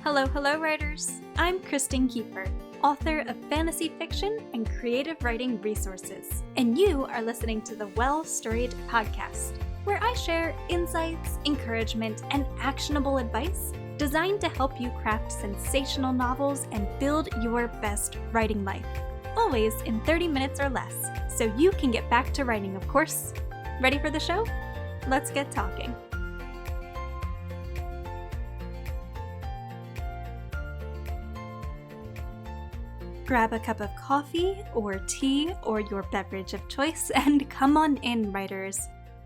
Hello, writers! I'm Kristen Kiefer, author of fantasy fiction and creative writing resources, and you are listening to the Well Storied podcast, where I share insights, encouragement, and actionable advice designed to help you craft sensational novels and build your best writing life, always in 30 minutes or less, so you can get back to writing, of course. Ready for the show? Let's get talking. Grab a cup of coffee or tea or your beverage of choice and come on in, writers.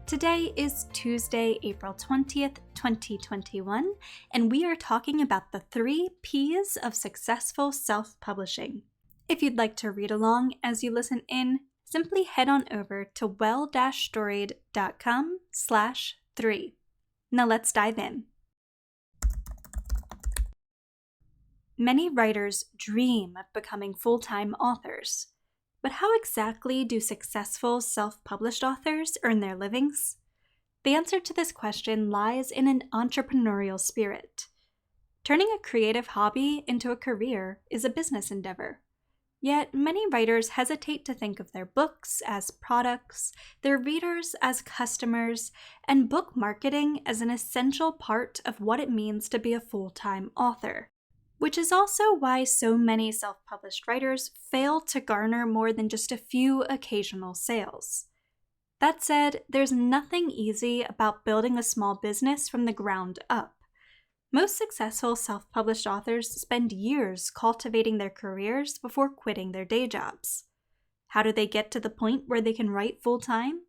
Today is Tuesday, April 20th, 2021, and we are talking about the 3 P's of successful self-publishing. If you'd like to read along as you listen in, simply head on over to well-storied.com/3. Now let's dive in. Many writers dream of becoming full-time authors. But how exactly do successful self-published authors earn their livings? The answer to this question lies in an entrepreneurial spirit. Turning a creative hobby into a career is a business endeavor. Yet many writers hesitate to think of their books as products, their readers as customers, and book marketing as an essential part of what it means to be a full-time author. Which is also why so many self-published writers fail to garner more than just a few occasional sales. That said, there's nothing easy about building a small business from the ground up. Most successful self-published authors spend years cultivating their careers before quitting their day jobs. How do they get to the point where they can write full-time?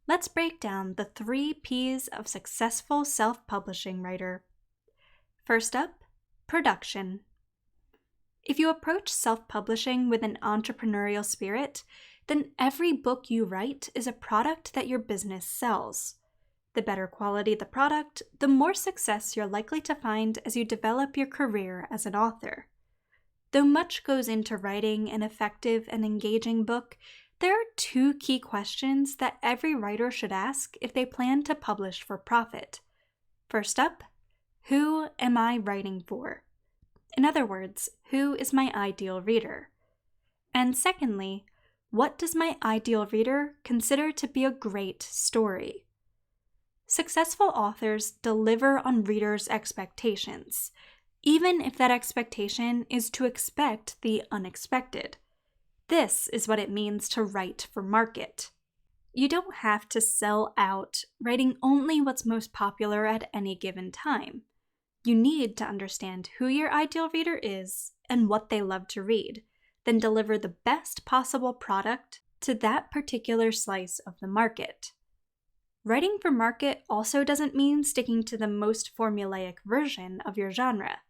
Let's break down the 3 P's of successful self-publishing writer. First up, production. If you approach self-publishing with an entrepreneurial spirit, then every book you write is a product that your business sells. The better quality the product, the more success you're likely to find as you develop your career as an author. Though much goes into writing an effective and engaging book, there are 2 key questions that every writer should ask if they plan to publish for profit. First up, who am I writing for? In other words, who is my ideal reader? And secondly, what does my ideal reader consider to be a great story? Successful authors deliver on readers' expectations, even if that expectation is to expect the unexpected. This is what it means to write for market. You don't have to sell out, writing only what's most popular at any given time. You need to understand who your ideal reader is and what they love to read, then deliver the best possible product to that particular slice of the market. Writing for market also doesn't mean sticking to the most formulaic version of your genre.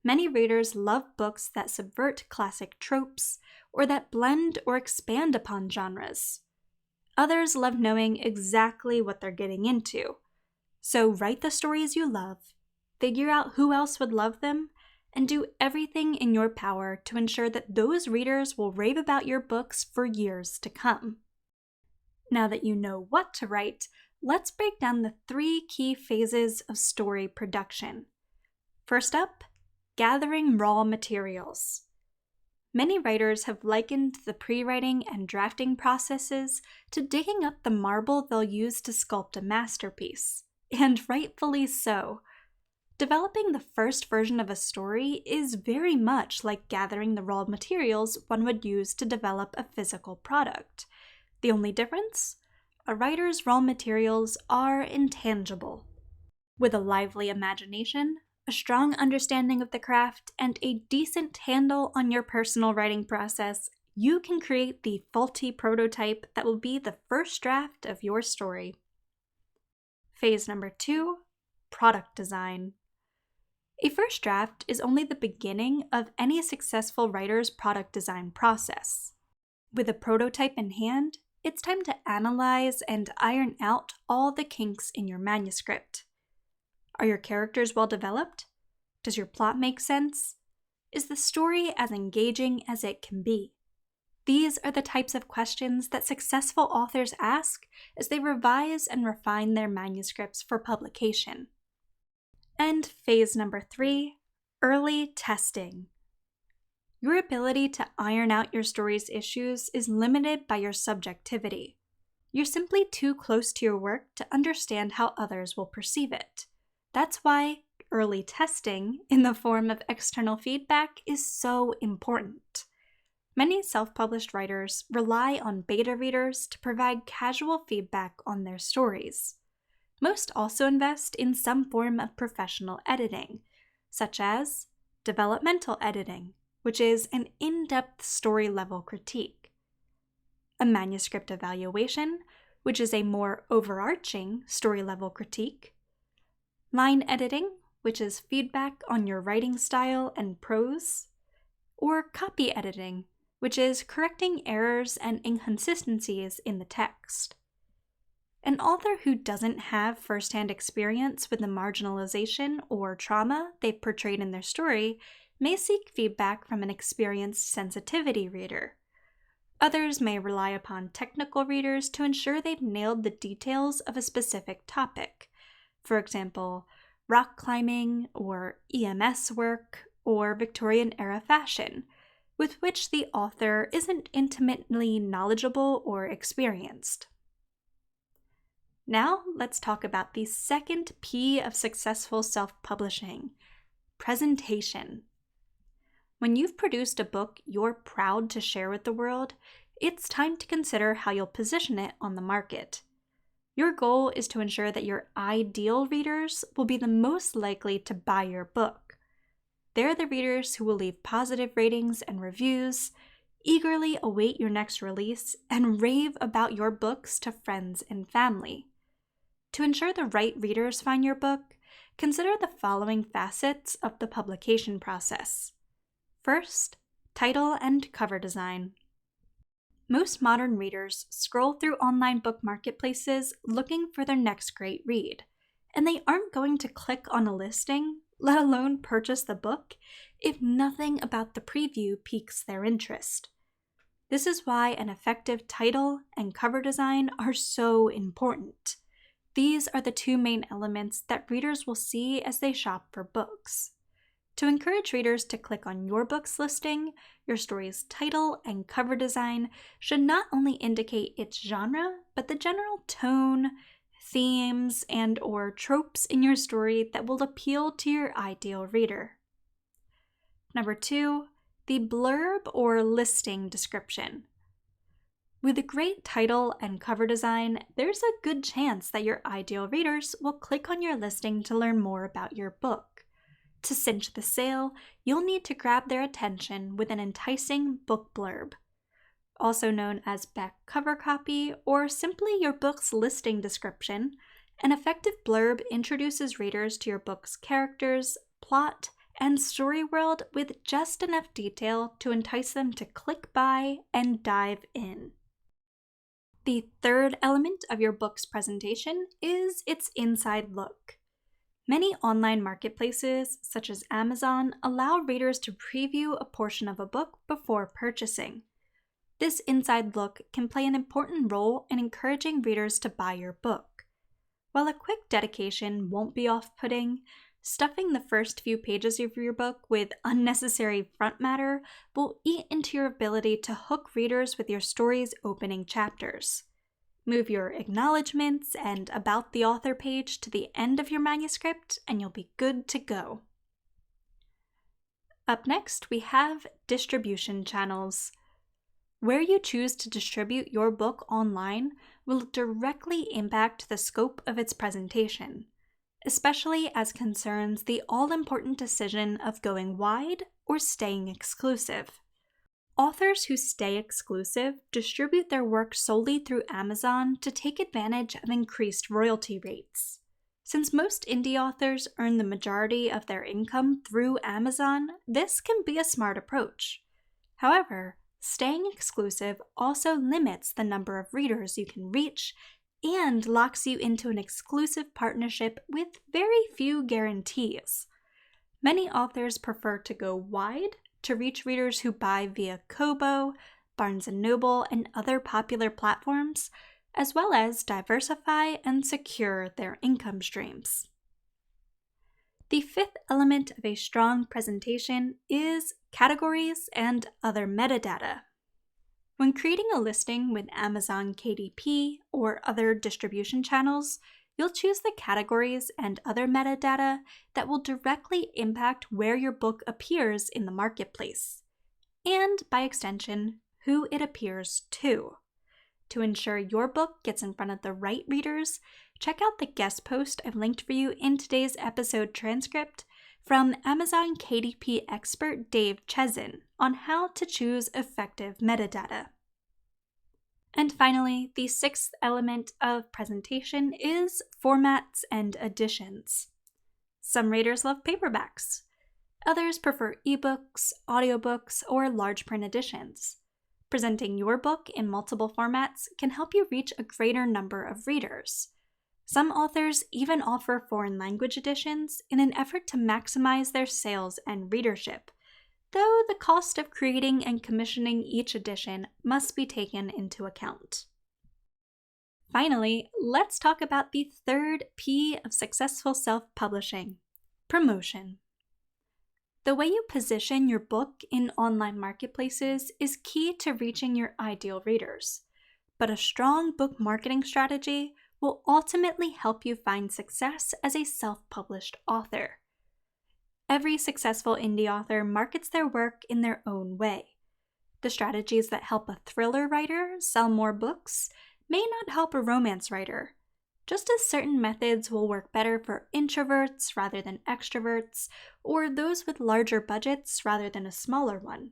Many readers love books that subvert classic tropes or that blend or expand upon genres. Others love knowing exactly what they're getting into. So write the stories you love, figure out who else would love them, and do everything in your power to ensure that those readers will rave about your books for years to come. Now that you know what to write, let's break down the 3 key phases of story production. First up, gathering raw materials. Many writers have likened the pre-writing and drafting processes to digging up the marble they'll use to sculpt a masterpiece, and rightfully so. Developing the first version of a story is very much like gathering the raw materials one would use to develop a physical product. The only difference? A writer's raw materials are intangible. With a lively imagination, a strong understanding of the craft, and a decent handle on your personal writing process, you can create the faulty prototype that will be the first draft of your story. Phase number 2, product design. A first draft is only the beginning of any successful writer's product design process. With a prototype in hand, it's time to analyze and iron out all the kinks in your manuscript. Are your characters well developed? Does your plot make sense? Is the story as engaging as it can be? These are the types of questions that successful authors ask as they revise and refine their manuscripts for publication. And phase number 3, Early testing. Your ability to iron out your story's issues is limited by your subjectivity. You're simply too close to your work to understand how others will perceive it. That's why early testing, in the form of external feedback, is so important. Many self-published writers rely on beta readers to provide casual feedback on their stories. Most also invest in some form of professional editing, such as developmental editing, which is an in-depth story-level critique, a manuscript evaluation, which is a more overarching story-level critique, line editing, which is feedback on your writing style and prose, or copy editing, which is correcting errors and inconsistencies in the text. An author who doesn't have first-hand experience with the marginalization or trauma they've portrayed in their story may seek feedback from an experienced sensitivity reader. Others may rely upon technical readers to ensure they've nailed the details of a specific topic. For example, rock climbing or EMS work or Victorian-era fashion, with which the author isn't intimately knowledgeable or experienced. Now, let's talk about the second P of successful self-publishing: presentation. When you've produced a book you're proud to share with the world, it's time to consider how you'll position it on the market. Your goal is to ensure that your ideal readers will be the most likely to buy your book. They're the readers who will leave positive ratings and reviews, eagerly await your next release, and rave about your books to friends and family. To ensure the right readers find your book, consider the following facets of the publication process. First, title and cover design. Most modern readers scroll through online book marketplaces looking for their next great read, and they aren't going to click on a listing, let alone purchase the book, if nothing about the preview piques their interest. This is why an effective title and cover design are so important. These are the two main elements that readers will see as they shop for books. To encourage readers to click on your book's listing, your story's title and cover design should not only indicate its genre, but the general tone, themes, and/or tropes in your story that will appeal to your ideal reader. Number 2, the blurb or listing description. With a great title and cover design, there's a good chance that your ideal readers will click on your listing to learn more about your book. To cinch the sale, you'll need to grab their attention with an enticing book blurb, also known as back cover copy or simply your book's listing description. An effective blurb introduces readers to your book's characters, plot, and story world with just enough detail to entice them to click buy and dive in. The third element of your book's presentation is its inside look. Many online marketplaces, such as Amazon, allow readers to preview a portion of a book before purchasing. This inside look can play an important role in encouraging readers to buy your book. While a quick dedication won't be off-putting, stuffing the first few pages of your book with unnecessary front matter will eat into your ability to hook readers with your story's opening chapters. Move your acknowledgments and about the author page to the end of your manuscript, and you'll be good to go. Up next, we have distribution channels. Where you choose to distribute your book online will directly impact the scope of its presentation, especially as concerns the all-important decision of going wide or staying exclusive. Authors who stay exclusive distribute their work solely through Amazon to take advantage of increased royalty rates. Since most indie authors earn the majority of their income through Amazon, this can be a smart approach. However, staying exclusive also limits the number of readers you can reach and locks you into an exclusive partnership with very few guarantees. Many authors prefer to go wide to reach readers who buy via Kobo, Barnes & Noble, and other popular platforms, as well as diversify and secure their income streams. The fifth element of a strong presentation is categories and other metadata. When creating a listing with Amazon KDP or other distribution channels, you'll choose the categories and other metadata that will directly impact where your book appears in the marketplace, and by extension, who it appears to. To ensure your book gets in front of the right readers, check out the guest post I've linked for you in today's episode transcript from Amazon KDP expert Dave Chezin on how to choose effective metadata. And finally, the sixth element of presentation is formats and editions. Some readers love paperbacks. Others prefer ebooks, audiobooks, or large print editions. Presenting your book in multiple formats can help you reach a greater number of readers. Some authors even offer foreign language editions in an effort to maximize their sales and readership, though the cost of creating and commissioning each edition must be taken into account. Finally, let's talk about the third P of successful self-publishing: promotion. The way you position your book in online marketplaces is key to reaching your ideal readers, but a strong book marketing strategy will ultimately help you find success as a self-published author. Every successful indie author markets their work in their own way. The strategies that help a thriller writer sell more books may not help a romance writer, just as certain methods will work better for introverts rather than extroverts, or those with larger budgets rather than a smaller one.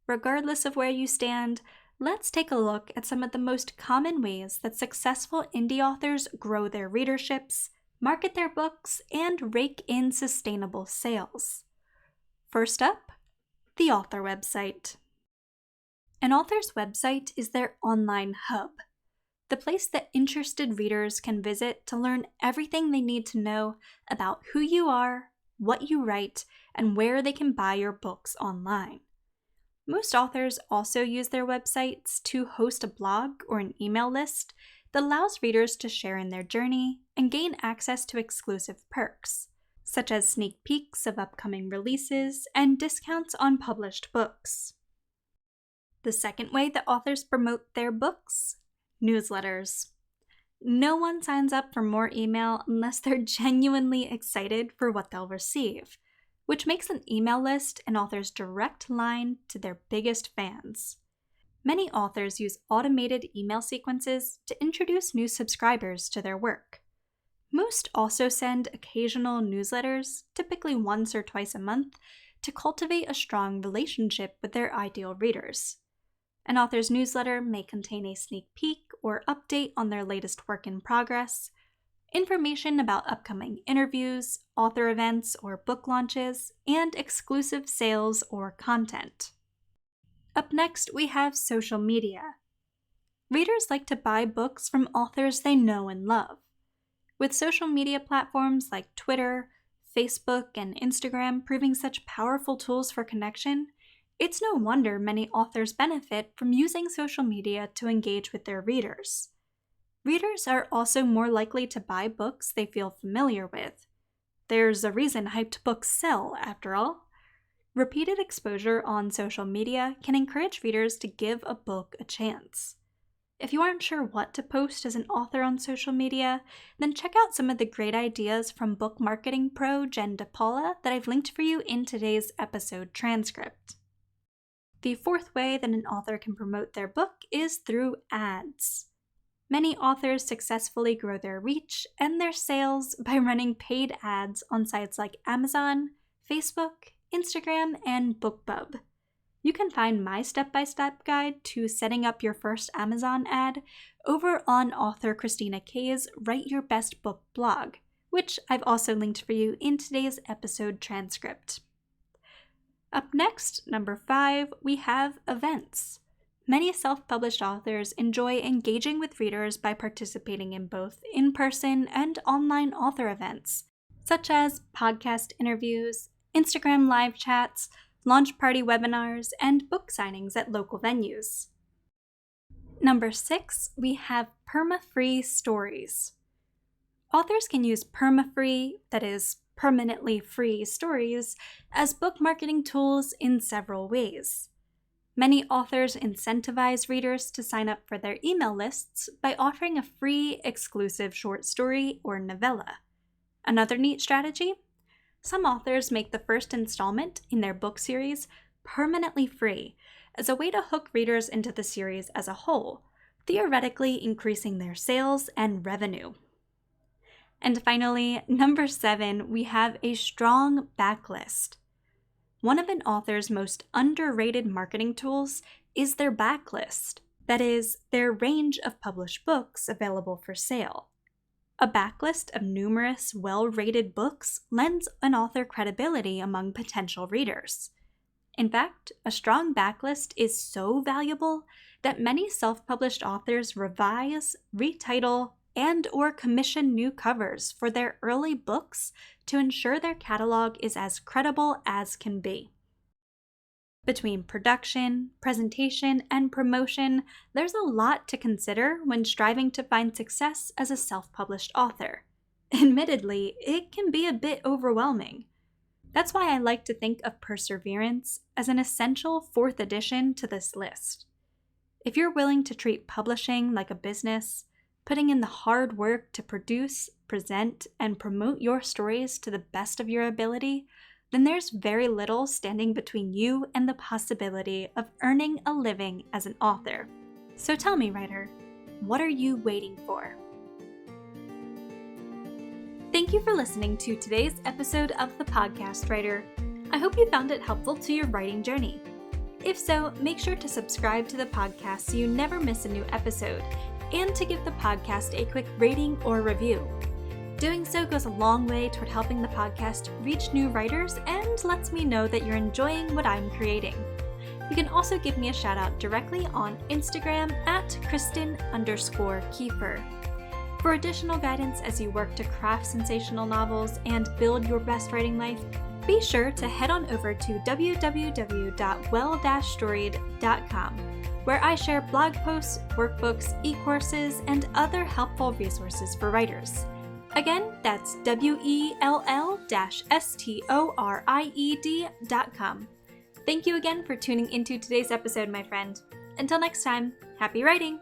Regardless of where you stand, let's take a look at some of the most common ways that successful indie authors grow their readerships, market their books, and rake in sustainable sales. First up, the author website. An author's website is their online hub, the place that interested readers can visit to learn everything they need to know about who you are, what you write, and where they can buy your books online. Most authors also use their websites to host a blog or an email list that allows readers to share in their journey and gain access to exclusive perks, such as sneak peeks of upcoming releases and discounts on published books. The second way that authors promote their books: newsletters. No one signs up for more email unless they're genuinely excited for what they'll receive, which makes an email list an author's direct line to their biggest fans. Many authors use automated email sequences to introduce new subscribers to their work. Most also send occasional newsletters, typically once or twice a month, to cultivate a strong relationship with their ideal readers. An author's newsletter may contain a sneak peek or update on their latest work in progress, information about upcoming interviews, author events or book launches, and exclusive sales or content. Up next, we have social media. Readers like to buy books from authors they know and love. With social media platforms like Twitter, Facebook, and Instagram proving such powerful tools for connection, it's no wonder many authors benefit from using social media to engage with their readers. Readers are also more likely to buy books they feel familiar with. There's a reason hyped books sell, after all. Repeated exposure on social media can encourage readers to give a book a chance. If you aren't sure what to post as an author on social media, then check out some of the great ideas from book marketing pro Jen DePaula that I've linked for you in today's episode transcript. The fourth way that an author can promote their book is through ads. Many authors successfully grow their reach and their sales by running paid ads on sites like Amazon, Facebook, Instagram, and BookBub. You can find my step-by-step guide to setting up your first Amazon ad over on author Christina Kay's Write Your Best Book blog, which I've also linked for you in today's episode transcript. Up next, number 5, we have events. Many self-published authors enjoy engaging with readers by participating in both in-person and online author events, such as podcast interviews, Instagram live chats, launch party webinars, and book signings at local venues. Number 6, we have perma-free stories. Authors can use perma-free, that is, permanently free stories as book marketing tools in several ways. Many authors incentivize readers to sign up for their email lists by offering a free, exclusive short story or novella. Another neat strategy? Some authors make the first installment in their book series permanently free as a way to hook readers into the series as a whole, theoretically increasing their sales and revenue. And finally, number 7, we have a strong backlist. One of an author's most underrated marketing tools is their backlist, that is, their range of published books available for sale. A backlist of numerous well-rated books lends an author credibility among potential readers. In fact, a strong backlist is so valuable that many self-published authors revise, retitle, and/or commission new covers for their early books to ensure their catalog is as credible as can be. Between production, presentation, and promotion, there's a lot to consider when striving to find success as a self-published author. Admittedly, it can be a bit overwhelming. That's why I like to think of perseverance as an essential 4th addition to this list. If you're willing to treat publishing like a business, putting in the hard work to produce, present, and promote your stories to the best of your ability, then there's very little standing between you and the possibility of earning a living as an author. So tell me, writer, what are you waiting for? Thank you for listening to today's episode of The Podcast Writer. I hope you found it helpful to your writing journey. If so, make sure to subscribe to the podcast so you never miss a new episode, and to give the podcast a quick rating or review. Doing so goes a long way toward helping the podcast reach new writers and lets me know that you're enjoying what I'm creating. You can also give me a shout out directly on Instagram at Kristen_Kiefer. For additional guidance as you work to craft sensational novels and build your best writing life, be sure to head on over to www.well-storied.com, where I share blog posts, workbooks, e-courses, and other helpful resources for writers. Again, that's well-storied.com. Thank you again for tuning into today's episode, my friend. Until next time, happy writing!